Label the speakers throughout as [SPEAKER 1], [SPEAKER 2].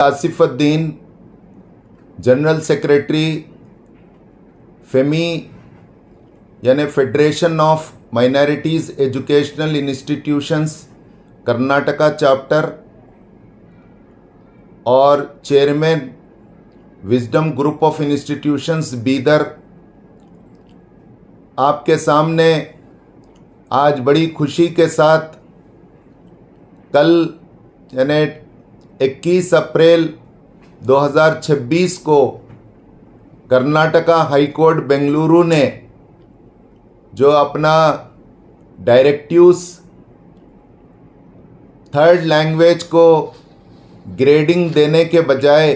[SPEAKER 1] आसिफुद्दीन, general secretary FEMI यानी federation of minorities educational institutions Karnataka chapter और chairman wisdom group of institutions Bidar, आपके सामने आज बड़ी खुशी के साथ कल यानी 21 अप्रैल 2026 को कर्नाटका हाई कोर्ट बेंगलुरु ने जो अपना डायरेक्टिव्स थर्ड लैंग्वेज को ग्रेडिंग देने के बजाय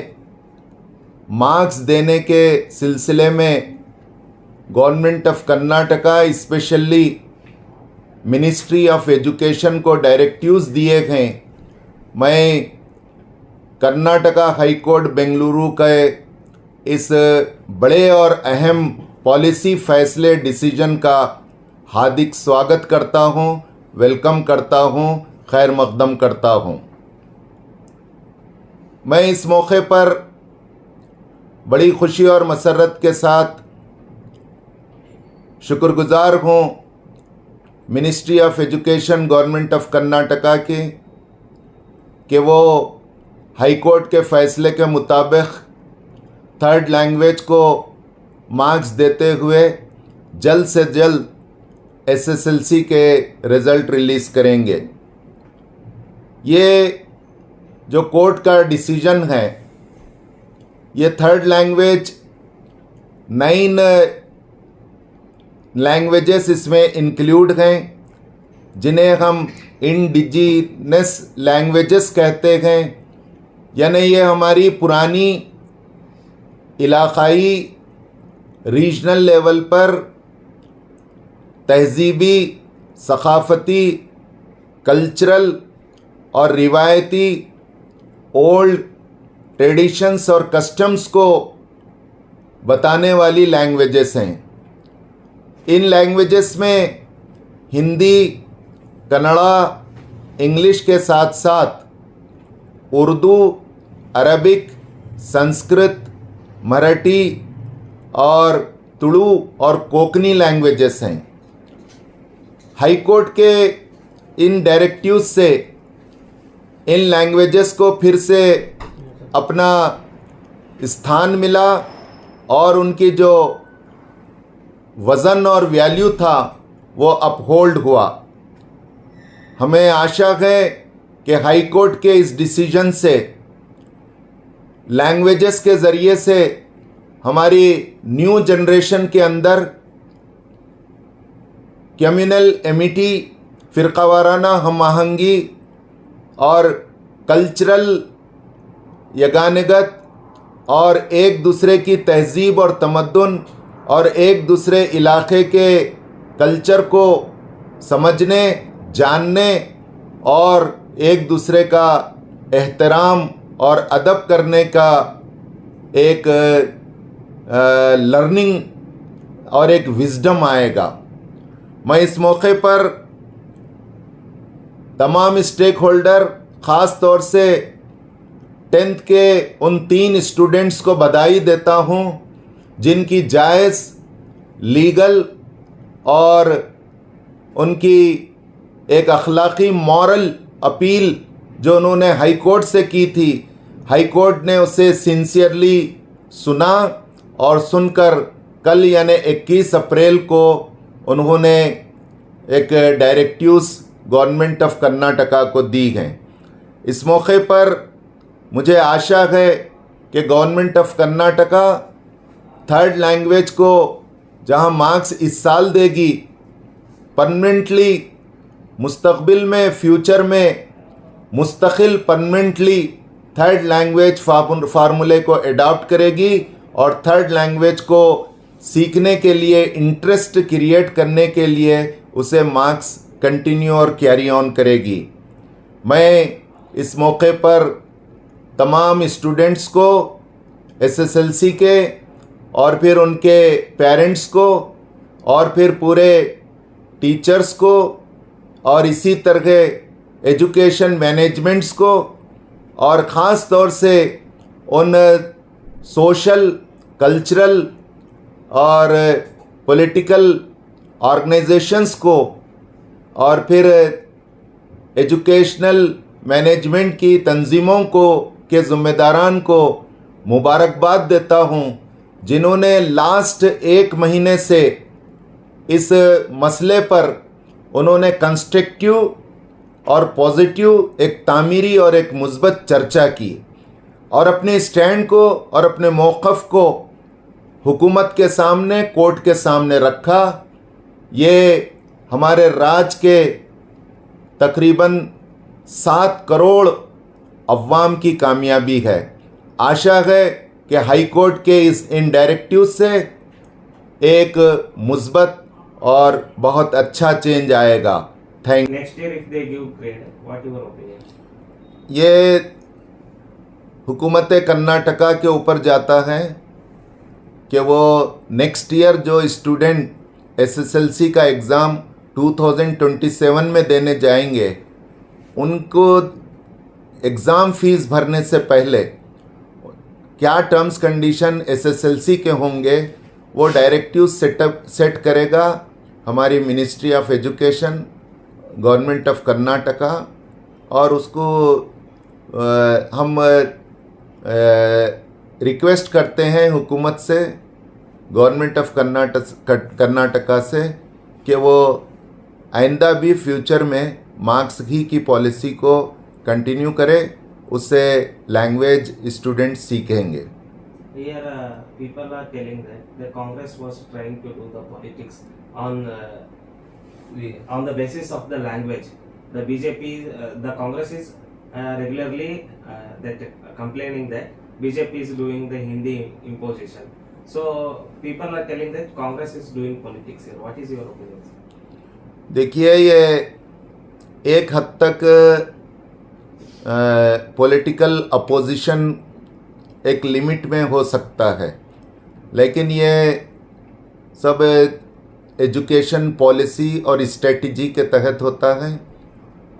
[SPEAKER 1] मार्क्स देने के सिलसिले में government of Karnataka specially ministry of education को डायरेक्टिव्स दिए गए। मैं कर्नाटका हाई कोर्ट बेंगलुरु के इस बड़े और अहम पॉलिसी फैसले डिसीजन का हार्दिक स्वागत करता हूं, वेलकम करता हूं, खैर मकदम करता हूं। मैं इस मौके पर बड़ी खुशी और मसरत के साथ शुक्रगुजार हूं ministry of education government of Karnataka के कि वो हाई कोर्ट के फ़ैसले के मुताबिक थर्ड लैंग्वेज को मार्क्स देते हुए जल्द से जल्द एसएसएलसी के रिज़ल्ट रिलीज़ करेंगे। ये जो कोर्ट का डिसीजन है, ये थर्ड लैंग्वेज 9 लैंग्वेजेस इसमें इंक्लूड हैं, जिन्हें हम इंडिजिनस लैंग्वेजेस कहते हैं। यानी ये हमारी पुरानी इलाक़ाई रीजनल लेवल पर तहज़ीबी, सक़ाफ़ती, कल्चरल और रिवायती ओल्ड ट्रेडिशंस और कस्टम्स को बताने वाली लैंग्वेजेस हैं। इन लैंग्वेजेस में हिंदी, कन्नड़ा, इंग्लिश के साथ साथ उर्दू, अरबिक, संस्कृत, मराठी और तुलु और कोंकणी लैंग्वेजेस हैं। हाई कोर्ट के इन डायरेक्टिव्स से इन लैंग्वेजेस को फिर से अपना स्थान मिला और उनकी जो वज़न और वैल्यू था वो अपहोल्ड हुआ। हमें आशा है कि हाई कोर्ट के इस डिसीजन से लैंग्वेजेस के ज़रिए से हमारी न्यू जनरेशन के अंदर कम्युनल एमिटी, फ़िरक़ावाराना हम आहंगी और कल्चरल यगानगत और एक दूसरे की तहज़ीब और तमद्दुन और एक दूसरे इलाक़े के कल्चर को समझने, जानने और एक दूसरे का एहतराम और अदब करने का एक लर्निंग और एक विज़डम आएगा। मैं इस मौके पर तमाम स्टेक होल्डर, ख़ास तौर से 10th के उन 3 स्टूडेंट्स को बधाई देता हूँ जिनकी जायज़, लीगल और उनकी एक अखलाक़ी मॉरल अपील जो उन्होंने हाई कोर्ट से की थी, हाई कोर्ट ने उसे सिंसियरली सुना और सुनकर कल यानी 21 अप्रैल को उन्होंने एक डायरेक्टिव्स गवर्नमेंट ऑफ कर्नाटका को दी हैं। इस मौके पर मुझे आशा है कि government of Karnataka third language को जहां मार्क्स इस साल देगी, परमानेंटली मुस्तक़बिल में, फ्यूचर में मुस्तकिल परमानेंटली थर्ड लैंग्वेज फार्मूले को एडॉप्ट करेगी और थर्ड लैंग्वेज को सीखने के लिए, इंटरेस्ट क्रिएट करने के लिए उसे मार्क्स कंटिन्यू और कैरी ऑन करेगी। मैं इस मौके पर तमाम स्टूडेंट्स को, एसएसएलसी के और फिर उनके पेरेंट्स को और फिर पूरे टीचर्स को और इसी तरह एजुकेशन मैनेजमेंट्स को और ख़ास तौर से उन सोशल, कल्चरल और पॉलिटिकल ऑर्गेनाइजेशंस को और फिर एजुकेशनल मैनेजमेंट की तंजीमों को के ज़िम्मेदारान को मुबारकबाद देता हूँ, जिन्होंने लास्ट 1 महीने से इस मसले पर उन्होंने कंस्ट्रक्टिव और पॉजिटिव एक तामीरी और एक मुस्बत चर्चा की और अपने स्टैंड को और अपने मौक़िफ़ को हुकूमत के सामने, कोर्ट के सामने रखा। ये हमारे राज्य के तकरीबन 7 करोड़ अवाम की कामयाबी है। आशा है कि हाई कोर्ट के इन डायरेक्टिव से एक मुस्बत और बहुत अच्छा चेंज आएगा। Thank
[SPEAKER 2] Next year if they give grade, what your opinion?
[SPEAKER 1] ये हुकूमत कर्नाटका के ऊपर जाता है कि वो नेक्स्ट ईयर जो स्टूडेंट एसएसएलसी का एग्ज़ाम 2027 में देने जाएंगे, उनको एग्ज़ाम फ़ीस भरने से पहले क्या टर्म्स कंडीशन एसएसएलसी के होंगे, वो डायरेक्टिव सेट करेगा हमारी ministry of education, government of Karnataka. और उसको हम रिक्वेस्ट करते हैं हुकूमत से, गवर्नमेंट ऑफ कर्नाटका से, कि वो आइंदा भी फ्यूचर में मार्क्स की पॉलिसी को कंटिन्यू करे, उससे लैंग्वेज स्टूडेंट सीखेंगे।
[SPEAKER 2] Here people are telling that the Congress was trying to do the politics on the basis of the language. The BJP, the Congress is regularly complaining that BJP is doing the Hindi imposition. So people are telling that Congress is doing politics here. What is your opinion?
[SPEAKER 1] देखिए, ये एक हद तक political opposition एक limit में हो सकता है, लेकिन ये सब एजुकेशन पॉलिसी और स्ट्रेटजी के तहत होता है।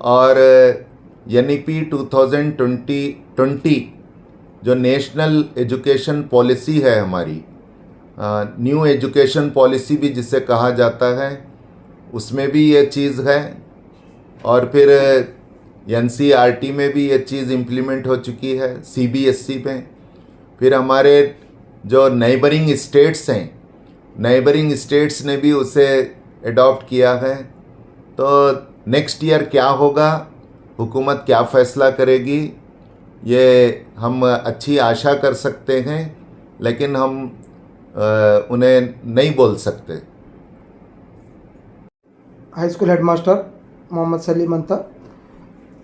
[SPEAKER 1] और एनईपी 2020 जो नेशनल एजुकेशन पॉलिसी है हमारी, न्यू एजुकेशन पॉलिसी भी जिसे कहा जाता है, उसमें भी ये चीज़ है। और फिर एनसीईआरटी में भी ये चीज़ इम्प्लीमेंट हो चुकी है, सीबीएसई में। फिर हमारे जो नेबरिंग स्टेट्स हैं, नेबरिंग स्टेट्स ने भी उसे अडॉप्ट किया है। तो नेक्स्ट ईयर क्या होगा, हुकूमत क्या फ़ैसला करेगी, ये हम अच्छी आशा कर सकते हैं, लेकिन हम उन्हें नहीं बोल सकते।
[SPEAKER 3] High school headmaster Mohammed Salim ಅಂತ.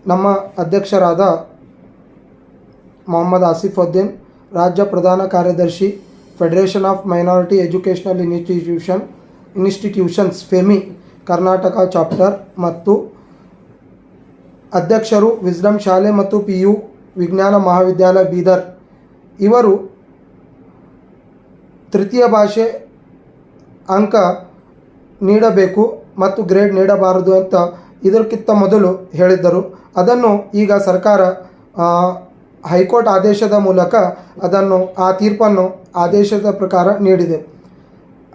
[SPEAKER 3] ನಮ್ಮ ಅಧ್ಯಕ್ಷರಾದ ಮೊಹಮ್ಮದ್ ಆಸಿಫುದ್ದೀನ್, ರಾಜ್ಯ ಪ್ರಧಾನ ಕಾರ್ಯದರ್ಶಿ, federation of minority educational institutions FEMI Karnataka chapter, ಮತ್ತು ಅಧ್ಯಕ್ಷರು ವಿಸ್ಡಮ್ ಶಾಲೆ ಮತ್ತು PU ವಿಜ್ಞಾನ ಮಹಾವಿದ್ಯಾಲಯ ಬೀದರ್, ಇವರು ತೃತೀಯ ಭಾಷೆ ಅಂಕ ನೀಡಬೇಕು ಮತ್ತು ಗ್ರೇಡ್ ನೀಡಬಾರದು ಅಂತ ಇದಕ್ಕಿಂತ ಮೊದಲು ಹೇಳಿದ್ದರು. ಅದನ್ನು ಈಗ ಸರ್ಕಾರ ಹೈಕೋರ್ಟ್ ಆದೇಶದ ಮೂಲಕ ಅದನ್ನು ಆ ತೀರ್ಪನ್ನು ಆದೇಶದ ಪ್ರಕಾರ ನೀಡಿದೆ.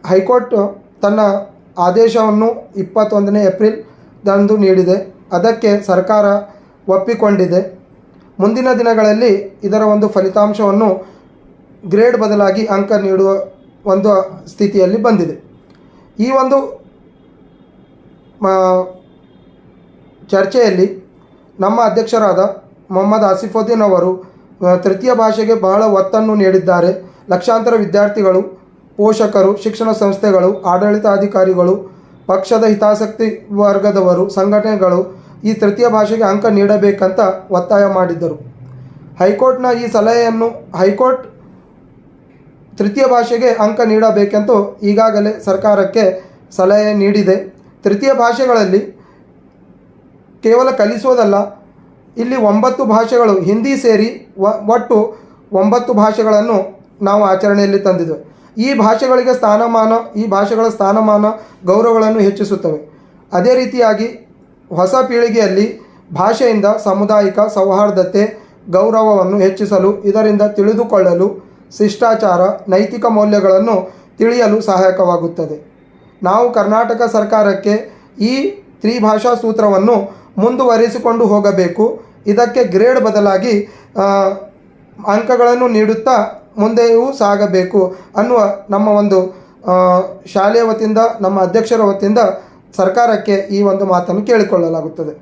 [SPEAKER 3] ಹೈಕೋರ್ಟ್ ತನ್ನ ಆದೇಶವನ್ನು 21ನೇ ಏಪ್ರಿಲ್ದಂದು ನೀಡಿದೆ. ಅದಕ್ಕೆ ಸರ್ಕಾರ ಒಪ್ಪಿಕೊಂಡಿದೆ. ಮುಂದಿನ ದಿನಗಳಲ್ಲಿ ಇದರ ಒಂದು ಫಲಿತಾಂಶವನ್ನು ಗ್ರೇಡ್ ಬದಲಾಗಿ ಅಂಕ ನೀಡುವ ಒಂದು ಸ್ಥಿತಿಯಲ್ಲಿ ಬಂದಿದೆ. ಈ ಒಂದು ಚರ್ಚೆಯಲ್ಲಿ ನಮ್ಮ ಅಧ್ಯಕ್ಷರಾದ ಮೊಹಮ್ಮದ್ ಆಸಿಫುದ್ದೀನ್ ಅವರು ತೃತೀಯ ಭಾಷೆಗೆ ಬಹಳ ಒತ್ತನ್ನು ನೀಡಿದ್ದಾರೆ. ಲಕ್ಷಾಂತರ ವಿದ್ಯಾರ್ಥಿಗಳು, ಪೋಷಕರು, ಶಿಕ್ಷಣ ಸಂಸ್ಥೆಗಳು, ಆಡಳಿತಾಧಿಕಾರಿಗಳು, ಪಕ್ಷದ ಹಿತಾಸಕ್ತಿ ವರ್ಗದವರು, ಸಂಘಟನೆಗಳು ಈ ತೃತೀಯ ಭಾಷೆಗೆ ಅಂಕ ನೀಡಬೇಕಂತ ಒತ್ತಾಯ ಮಾಡಿದ್ದರು. ಹೈಕೋರ್ಟ್ನ ಈ ಸಲಹೆಯನ್ನು ಹೈಕೋರ್ಟ್ ತೃತೀಯ ಭಾಷೆಗೆ ಅಂಕ ನೀಡಬೇಕೆಂದು ಈಗಾಗಲೇ ಸರ್ಕಾರಕ್ಕೆ ಸಲಹೆ ನೀಡಿದೆ. ತೃತೀಯ ಭಾಷೆಗಳಲ್ಲಿ ಕೇವಲ ಕಲಿಸೋದಲ್ಲ, ಇಲ್ಲಿ 9 ಭಾಷೆಗಳು ಹಿಂದಿ ಸೇರಿ ಒಟ್ಟು 9 ಭಾಷೆಗಳನ್ನು ನಾವು ಆಚರಣೆಯಲ್ಲಿ ತಂದಿದ್ದೇವೆ. ಈ ಭಾಷೆಗಳ ಸ್ಥಾನಮಾನ ಗೌರವಗಳನ್ನು ಹೆಚ್ಚಿಸುತ್ತವೆ. ಅದೇ ರೀತಿಯಾಗಿ ಹೊಸ ಪೀಳಿಗೆಯಲ್ಲಿ ಭಾಷೆಯಿಂದ ಸಾಮುದಾಯಿಕ ಸೌಹಾರ್ದತೆ ಗೌರವವನ್ನು ಹೆಚ್ಚಿಸಲು, ಇದರಿಂದ ತಿಳಿದುಕೊಳ್ಳಲು, ಶಿಷ್ಟಾಚಾರ, ನೈತಿಕ ಮೌಲ್ಯಗಳನ್ನು ತಿಳಿಯಲು ಸಹಾಯಕವಾಗುತ್ತದೆ. ನಾವು ಕರ್ನಾಟಕ ಸರ್ಕಾರಕ್ಕೆ ಈ ತ್ರಿಭಾಷಾ ಸೂತ್ರವನ್ನು ಮುಂದುವರಿಸಿಕೊಂಡು ಹೋಗಬೇಕು. ಇದಕ್ಕೆ ಗ್ರೇಡ್ ಬದಲಾಗಿ ಅಂಕಗಳನ್ನು ನೀಡುತ್ತಾ ಮುಂದೆಯೂ ಸಾಗಬೇಕು ಅನ್ನುವ ನಮ್ಮ ಒಂದು ಶಾಲೆಯ ವತಿಯಿಂದ, ನಮ್ಮ ಅಧ್ಯಕ್ಷರ ವತಿಯಿಂದ ಸರ್ಕಾರಕ್ಕೆ ಈ ಒಂದು ಮಾತನ್ನು ಕೇಳಿಕೊಳ್ಳಲಾಗುತ್ತದೆ.